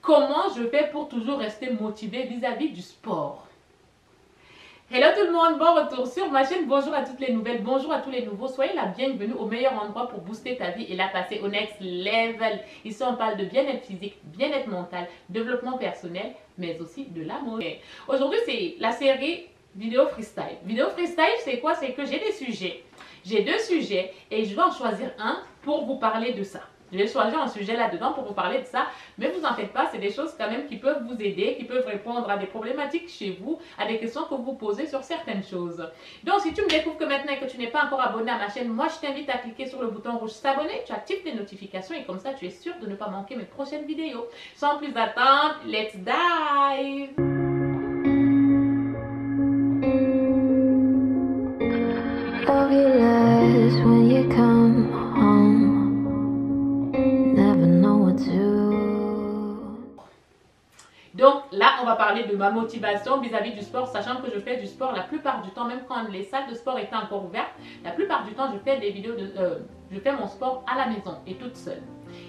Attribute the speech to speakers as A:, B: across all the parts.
A: comment je fais pour toujours rester motivée vis-à-vis du sport. Hello tout le monde, bon retour sur ma chaîne. Bonjour à toutes les nouvelles, bonjour à tous les nouveaux. Soyez la bienvenue au meilleur endroit pour booster ta vie et la passer au next level. Ici on parle de bien-être physique, bien-être mental, développement personnel, mais aussi de l'amour. Aujourd'hui c'est la série vidéo freestyle. Vidéo freestyle c'est quoi? C'est que j'ai des sujets. J'ai deux sujets et je vais en choisir un pour vous parler de ça. Je vais choisir un sujet là-dedans pour vous parler de ça, mais vous en faites pas, c'est des choses quand même qui peuvent vous aider, qui peuvent répondre à des problématiques chez vous, à des questions que vous posez sur certaines choses. Donc si tu me découvres que maintenant et que tu n'es pas encore abonné à ma chaîne, moi je t'invite à cliquer sur le bouton rouge s'abonner, tu actives tes notifications et comme ça tu es sûr de ne pas manquer mes prochaines vidéos. Sans plus attendre, let's dive!
B: When you come home, never know what to.
A: Donc là, on va parler de ma motivation vis-à-vis du sport, sachant que je fais du sport la plupart du temps, même quand les salles de sport étaient encore ouvertes, la plupart du temps, je fais des vidéos je fais mon sport à la maison et toute seule.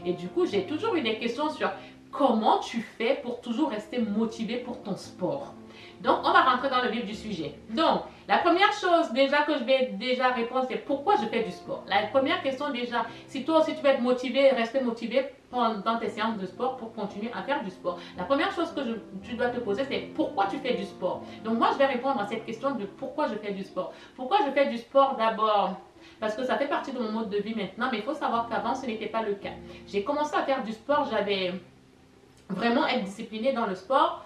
A: Et du coup, j'ai toujours eu des questions sur comment tu fais pour toujours rester motivé pour ton sport. Donc, on va rentrer dans le vif du sujet. Donc, la première chose déjà que je vais déjà répondre, c'est pourquoi je fais du sport. La première question déjà, si toi aussi tu veux être motivé, rester motivé pendant tes séances de sport pour continuer à faire du sport. La première chose que tu dois te poser, c'est pourquoi tu fais du sport. Donc, moi, je vais répondre à cette question de pourquoi je fais du sport. Pourquoi je fais du sport d'abord? Parce que ça fait partie de mon mode de vie maintenant, mais il faut savoir qu'avant, ce n'était pas le cas. J'ai commencé à faire du sport, j'avais vraiment être disciplinée dans le sport.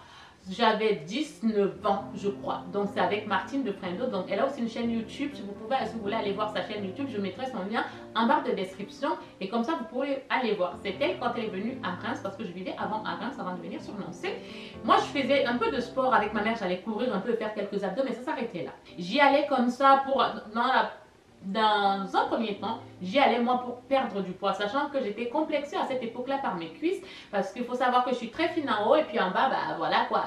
A: J'avais 19 ans, je crois. Donc, c'est avec Martine de Frendo. Donc, elle a aussi une chaîne YouTube. Si vous voulez aller voir sa chaîne YouTube, je mettrai son lien en barre de description. Et comme ça, vous pourrez aller voir. C'est elle quand elle est venue à Reims, parce que je vivais avant à Reims, avant de venir sur Nancy. Moi, je faisais un peu de sport avec ma mère. J'allais courir un peu, faire quelques abdos, mais ça s'arrêtait là. J'y allais comme ça pour... Dans un premier temps, j'y allais moi pour perdre du poids, sachant que j'étais complexée à cette époque-là par mes cuisses, parce qu'il faut savoir que je suis très fine en haut et puis en bas, bah voilà quoi.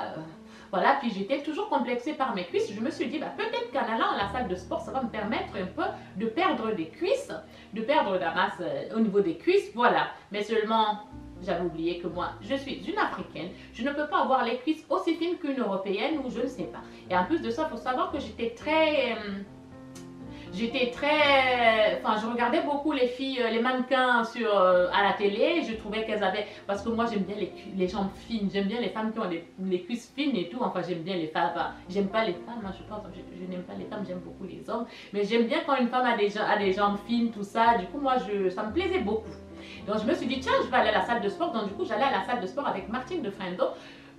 A: Voilà, puis j'étais toujours complexée par mes cuisses. Je me suis dit, bah, peut-être qu'en allant à la salle de sport, ça va me permettre un peu de perdre des cuisses, de perdre de la masse au niveau des cuisses, voilà. Mais seulement, j'avais oublié que moi, je suis une Africaine. Je ne peux pas avoir les cuisses aussi fines qu'une Européenne ou je ne sais pas. Et en plus de ça, il faut savoir que j'étais très... Enfin, je regardais beaucoup les filles, les mannequins à la télé. Je trouvais qu'elles avaient, parce que moi j'aime bien les jambes fines, j'aime bien les femmes qui ont les cuisses fines et tout. Enfin, j'aime bien les femmes. Enfin, j'aime pas les femmes, moi je pense, je n'aime pas les femmes, j'aime beaucoup les hommes. Mais j'aime bien quand une femme a des jambes fines, tout ça. Du coup, moi, ça me plaisait beaucoup. Donc, je me suis dit, tiens, je vais aller à la salle de sport. Donc, du coup, j'allais à la salle de sport avec Martine de Frendo.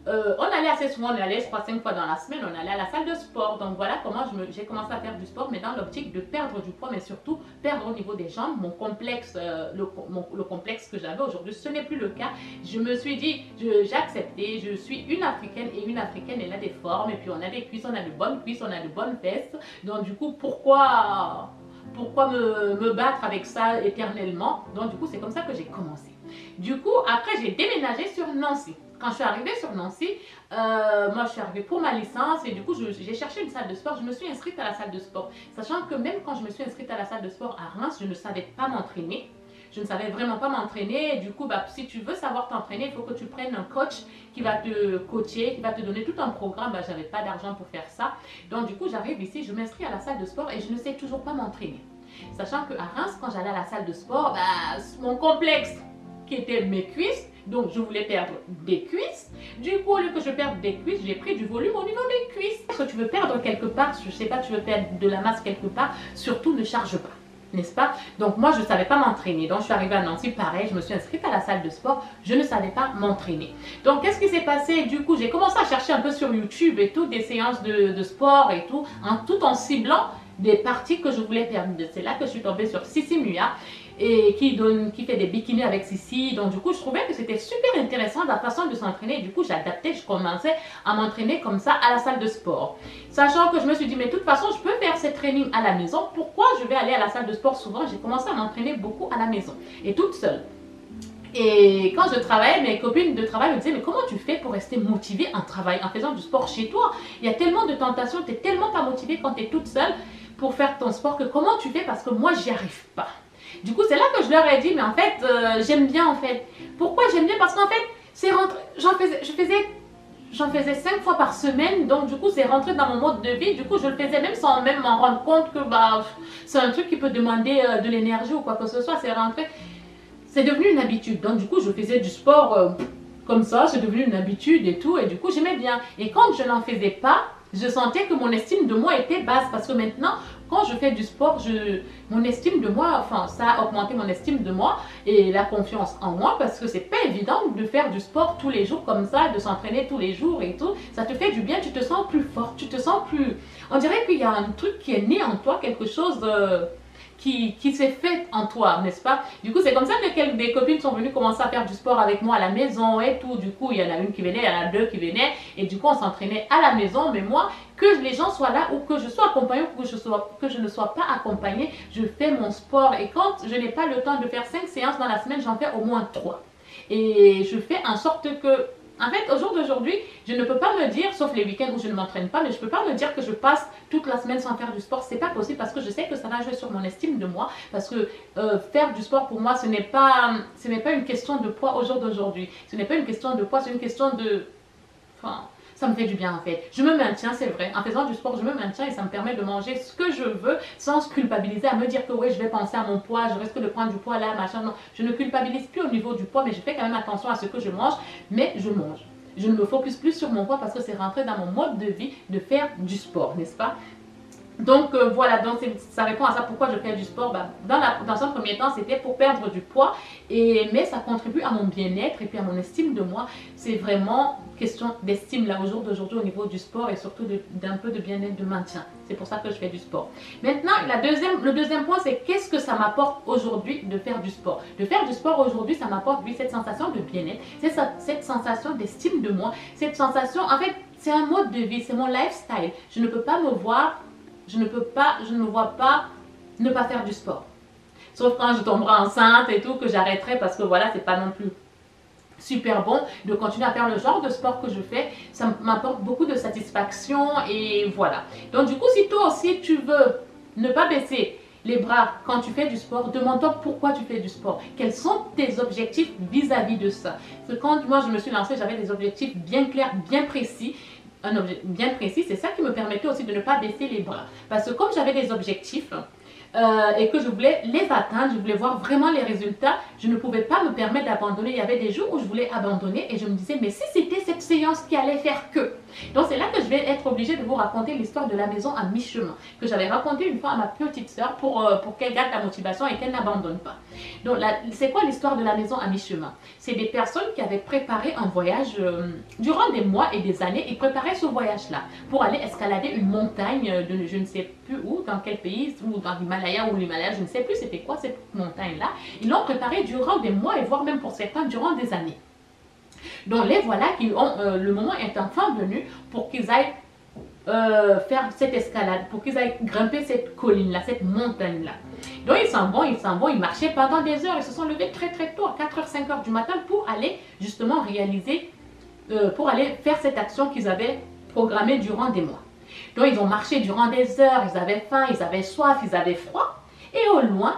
A: On allait assez souvent, on allait je crois 5 fois dans la semaine, on allait à la salle de sport. Donc voilà comment j'ai commencé à faire du sport, mais dans l'optique de perdre du poids, mais surtout perdre au niveau des jambes. Mon complexe, le complexe que j'avais aujourd'hui, ce n'est plus le cas. Je me suis dit, j'ai accepté, je suis une Africaine et une Africaine, elle a des formes et puis on a des cuisses, on a de bonnes cuisses, on a de bonnes fesses. Donc du coup, pourquoi me battre avec ça éternellement? Donc du coup, c'est comme ça que j'ai commencé. Du coup, après, j'ai déménagé sur Nancy. Quand je suis arrivée sur Nancy, moi je suis arrivée pour ma licence et du coup j'ai cherché une salle de sport. Je me suis inscrite à la salle de sport. Sachant que même quand je me suis inscrite à la salle de sport à Reims, je ne savais pas m'entraîner. Je ne savais vraiment pas m'entraîner. Du coup, bah, si tu veux savoir t'entraîner, il faut que tu prennes un coach qui va te coacher, qui va te donner tout un programme. Bah, je n'avais pas d'argent pour faire ça. Donc du coup, j'arrive ici, je m'inscris à la salle de sport et je ne sais toujours pas m'entraîner. Sachant qu'à Reims, quand j'allais à la salle de sport, bah, mon complexe qui était mes cuisses, donc je voulais perdre des cuisses. Du coup, au lieu que je perde des cuisses, j'ai pris du volume au niveau des cuisses. Parce que tu veux perdre quelque part, je sais pas, tu veux perdre de la masse quelque part, surtout ne charge pas, n'est-ce pas? Donc moi, je ne savais pas m'entraîner. Donc je suis arrivée à Nancy, pareil, je me suis inscrite à la salle de sport, je ne savais pas m'entraîner. Donc qu'est-ce qui s'est passé? Du coup, j'ai commencé à chercher un peu sur YouTube et tout, des séances de sport et tout, tout en ciblant des parties que je voulais perdre. C'est là que je suis tombée sur Sissi Mua et qui fait des bikinis avec Sissi. Donc du coup, je trouvais que c'était super intéressant la façon de s'entraîner. Du coup, j'adaptais, je commençais à m'entraîner comme ça à la salle de sport. Sachant que je me suis dit, mais de toute façon, je peux faire ces trainings à la maison. Pourquoi je vais aller à la salle de sport souvent? J'ai commencé à m'entraîner beaucoup à la maison et toute seule. Et quand je travaillais, mes copines de travail me disaient, mais comment tu fais pour rester motivée en travaillant, en faisant du sport chez toi? Il y a tellement de tentations, tu n'es tellement pas motivée quand tu es toute seule pour faire ton sport que comment tu fais? Parce que moi, j'y arrive pas. Du coup, c'est là que je leur ai dit, mais en fait, j'aime bien en fait. Pourquoi j'aime bien? Parce qu'en fait, c'est rentré, j'en faisais 5 fois par semaine, donc du coup c'est rentré dans mon mode de vie. Du coup je le faisais même sans même m'en rendre compte que bah c'est un truc qui peut demander de l'énergie ou quoi que ce soit. C'est rentré, c'est devenu une habitude. Donc du coup je faisais du sport comme ça, c'est devenu une habitude et tout, et du coup j'aimais bien. Et quand je n'en faisais pas, je sentais que mon estime de moi était basse, parce que maintenant quand je fais du sport, mon estime de moi, enfin ça a augmenté mon estime de moi et la confiance en moi, parce que c'est pas évident de faire du sport tous les jours comme ça, de s'entraîner tous les jours et tout. Ça te fait du bien, tu te sens plus forte, tu te sens plus... On dirait qu'il y a un truc qui est né en toi, quelque chose qui s'est fait en toi, n'est-ce pas? Du coup, c'est comme ça que des copines sont venues commencer à faire du sport avec moi à la maison et tout. Du coup, il y en a une qui venait, il y en a deux qui venaient. Et du coup, on s'entraînait à la maison. Mais moi, que les gens soient là ou que je sois accompagnée ou que je ne sois pas accompagnée, je fais mon sport. Et quand je n'ai pas le temps de faire 5 séances dans la semaine, j'en fais au moins 3. Et je fais en sorte que... En fait, au jour d'aujourd'hui, je ne peux pas me dire, sauf les week-ends où je ne m'entraîne pas, mais je ne peux pas me dire que je passe toute la semaine sans faire du sport. C'est pas possible, parce que je sais que ça va jouer sur mon estime de moi. Parce que faire du sport pour moi, ce n'est pas une question de poids au jour d'aujourd'hui. Ce n'est pas une question de poids, c'est une question de... Enfin, ça me fait du bien en fait. Je me maintiens, c'est vrai. En faisant du sport, je me maintiens et ça me permet de manger ce que je veux sans culpabiliser, à me dire que ouais, je vais penser à mon poids, je risque de prendre du poids là, machin. Non, je ne culpabilise plus au niveau du poids, mais je fais quand même attention à ce que je mange, mais je mange. Je ne me focus plus sur mon poids parce que c'est rentré dans mon mode de vie de faire du sport, n'est-ce pas? Donc voilà, donc ça répond à ça pourquoi je fais du sport. Bah, dans un premier temps, c'était pour perdre du poids, mais ça contribue à mon bien-être et puis à mon estime de moi. C'est vraiment question d'estime là au jour d'aujourd'hui au niveau du sport et surtout d'un peu de bien-être, de maintien. C'est pour ça que je fais du sport. Maintenant, le deuxième point, c'est qu'est-ce que ça m'apporte aujourd'hui de faire du sport. De faire du sport aujourd'hui, ça m'apporte oui, cette sensation de bien-être, cette sensation d'estime de moi, cette sensation, en fait, c'est un mode de vie, c'est mon lifestyle. Je ne peux pas me voir... Je ne me vois pas ne pas faire du sport. Sauf quand je tomberai enceinte et tout, que j'arrêterai parce que voilà, c'est pas non plus super bon de continuer à faire le genre de sport que je fais. Ça m'apporte beaucoup de satisfaction et voilà. Donc du coup, si toi aussi tu veux ne pas baisser les bras quand tu fais du sport, demande-toi pourquoi tu fais du sport. Quels sont tes objectifs vis-à-vis de ça? Parce que quand moi je me suis lancée, j'avais des objectifs bien clairs, bien précis. Un objectif bien précis, c'est ça qui me permettait aussi de ne pas baisser les bras. Parce que comme j'avais des objectifs et que je voulais les atteindre, je voulais voir vraiment les résultats, je ne pouvais pas me permettre d'abandonner. Il y avait des jours où je voulais abandonner et je me disais, mais si c'était cette séance qui allait faire que... Donc c'est là que je vais être obligée de vous raconter l'histoire de la maison à mi-chemin, que j'avais raconté une fois à ma petite soeur pour qu'elle garde la motivation et qu'elle n'abandonne pas. Donc c'est quoi l'histoire de la maison à mi-chemin? C'est des personnes qui avaient préparé un voyage durant des mois et des années. Ils préparaient ce voyage-là pour aller escalader une montagne de je ne sais plus où, dans quel pays, ou dans l'Himalaya ou l'Himalaya, je ne sais plus c'était quoi cette montagne-là. Ils l'ont préparée durant des mois et voire même pour certains durant des années. Donc les voilà qui ont, le moment est enfin venu pour qu'ils aillent faire cette escalade, pour qu'ils aillent grimper cette colline-là, cette montagne-là. Donc ils s'en vont, ils marchaient pendant des heures, ils se sont levés très très tôt, à 4h, 5h du matin pour aller justement réaliser, pour aller faire cette action qu'ils avaient programmée durant des mois. Donc ils ont marché durant des heures, ils avaient faim, ils avaient soif, ils avaient froid, et au loin,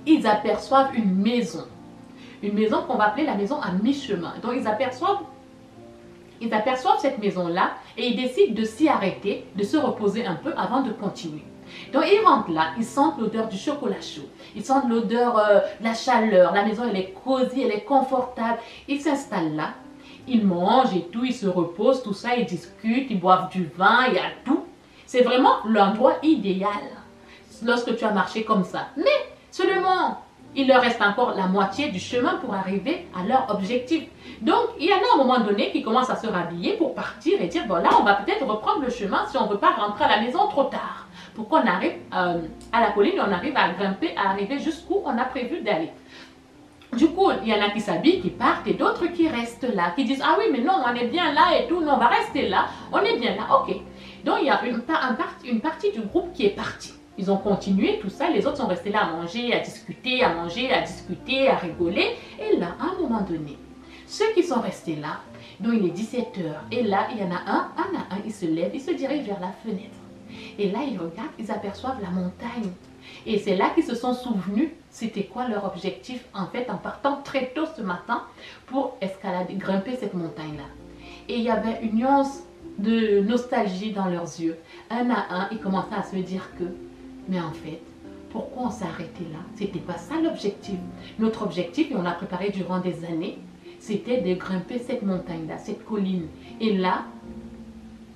A: ils aperçoivent une maison. Une maison qu'on va appeler la maison à mi-chemin. Donc ils aperçoivent cette maison-là et ils décident de s'y arrêter, de se reposer un peu avant de continuer. Donc ils rentrent là, ils sentent l'odeur du chocolat chaud, ils sentent l'odeur de la chaleur, la maison elle est cosy, elle est confortable. Ils s'installent là, ils mangent et tout, ils se reposent, tout ça, ils discutent, ils boivent du vin, il y a tout. C'est vraiment l'endroit idéal lorsque tu as marché comme ça. Mais seulement, il leur reste encore la moitié du chemin pour arriver à leur objectif. Donc, il y en a à un moment donné qui commencent à se rhabiller pour partir et dire, bon là, on va peut-être reprendre le chemin si on ne veut pas rentrer à la maison trop tard. Pour qu'on arrive à la colline, on arrive à grimper, à arriver jusqu'où on a prévu d'aller. Du coup, il y en a qui s'habillent, qui partent et d'autres qui restent là, qui disent, ah oui, mais non, on est bien là et tout, non, on va rester là, on est bien là, ok. Donc, il y a une partie du groupe qui est partie. Ils ont continué tout ça, les autres sont restés là à manger, à discuter, à rigoler. Et là, à un moment donné, ceux qui sont restés là, donc il est 17h, et là, il y en a un, il se lève, il se dirige vers la fenêtre. Et là, ils regardent, ils aperçoivent la montagne. Et c'est là qu'ils se sont souvenus c'était quoi leur objectif en fait en partant très tôt ce matin pour escalader, grimper cette montagne-là. Et il y avait une nuance de nostalgie dans leurs yeux. Un à un, ils commençaient à se dire que, mais en fait, pourquoi on s'est arrêté là? C'était pas ça l'objectif. Notre objectif, et on l'a préparé durant des années, c'était de grimper cette montagne-là, cette colline. Et là,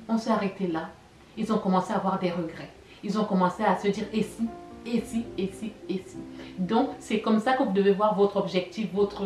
A: on s'est arrêté là. Ils ont commencé à avoir des regrets. Ils ont commencé à se dire, et si, et si, et si, et si. Donc, c'est comme ça que vous devez voir votre objectif, votre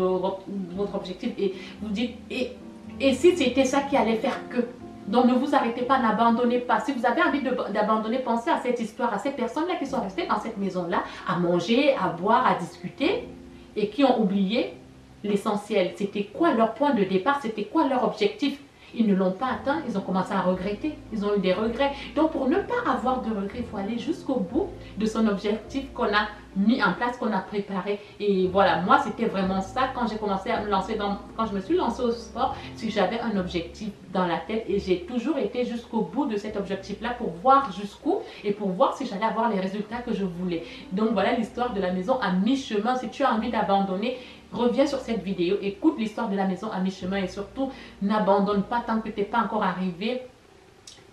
A: objectif. Et vous dites, et si c'était ça qui allait faire que? Donc, ne vous arrêtez pas, n'abandonnez pas. Si vous avez envie d'abandonner, pensez à cette histoire, à ces personnes-là qui sont restées dans cette maison-là, à manger, à boire, à discuter, et qui ont oublié l'essentiel. C'était quoi leur point de départ? C'était quoi leur objectif? Ils ne l'ont pas atteint, ils ont commencé à regretter, ils ont eu des regrets. Donc pour ne pas avoir de regrets, il faut aller jusqu'au bout de son objectif qu'on a mis en place, qu'on a préparé. Et voilà, moi c'était vraiment ça quand j'ai commencé à me lancer quand je me suis lancée au sport, si j'avais un objectif dans la tête et j'ai toujours été jusqu'au bout de cet objectif-là pour voir jusqu'où et pour voir si j'allais avoir les résultats que je voulais. Donc voilà l'histoire de la maison à mi-chemin. Si tu as envie d'abandonner, reviens sur cette vidéo, écoute l'histoire de la maison à mi-chemin et surtout n'abandonne pas tant que tu n'es pas encore arrivé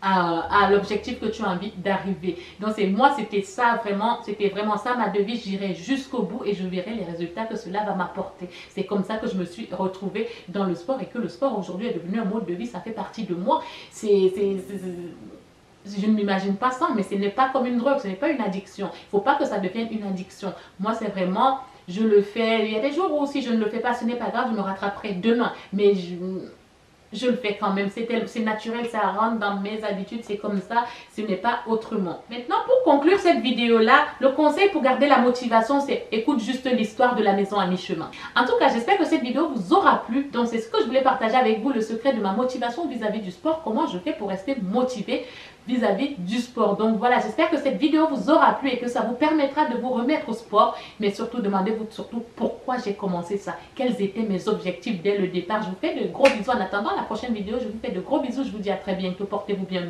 A: à l'objectif que tu as envie d'arriver. Donc moi c'était vraiment ça ma devise, j'irai jusqu'au bout et je verrai les résultats que cela va m'apporter. C'est comme ça que je me suis retrouvée dans le sport et que le sport aujourd'hui est devenu un mode de vie, ça fait partie de moi. Je ne m'imagine pas sans, mais ce n'est pas comme une drogue, ce n'est pas une addiction. Il ne faut pas que ça devienne une addiction. Moi c'est vraiment, je le fais, il y a des jours où si je ne le fais pas, ce n'est pas grave, je me rattraperai demain. Mais je le fais quand même, c'est naturel, ça rentre dans mes habitudes, c'est comme ça, ce n'est pas autrement. Maintenant, pour conclure cette vidéo-là, le conseil pour garder la motivation, c'est écoute juste l'histoire de la maison à mi-chemin. En tout cas, j'espère que cette vidéo vous aura plu. Donc, c'est ce que je voulais partager avec vous, le secret de ma motivation vis-à-vis du sport, comment je fais pour rester motivée vis-à-vis du sport. Donc voilà, j'espère que cette vidéo vous aura plu et que ça vous permettra de vous remettre au sport. Mais surtout, demandez-vous surtout pourquoi j'ai commencé ça. Quels étaient mes objectifs dès le départ. Je vous fais de gros bisous. En attendant la prochaine vidéo, je vous fais de gros bisous. Je vous dis à très bientôt. Portez-vous bien.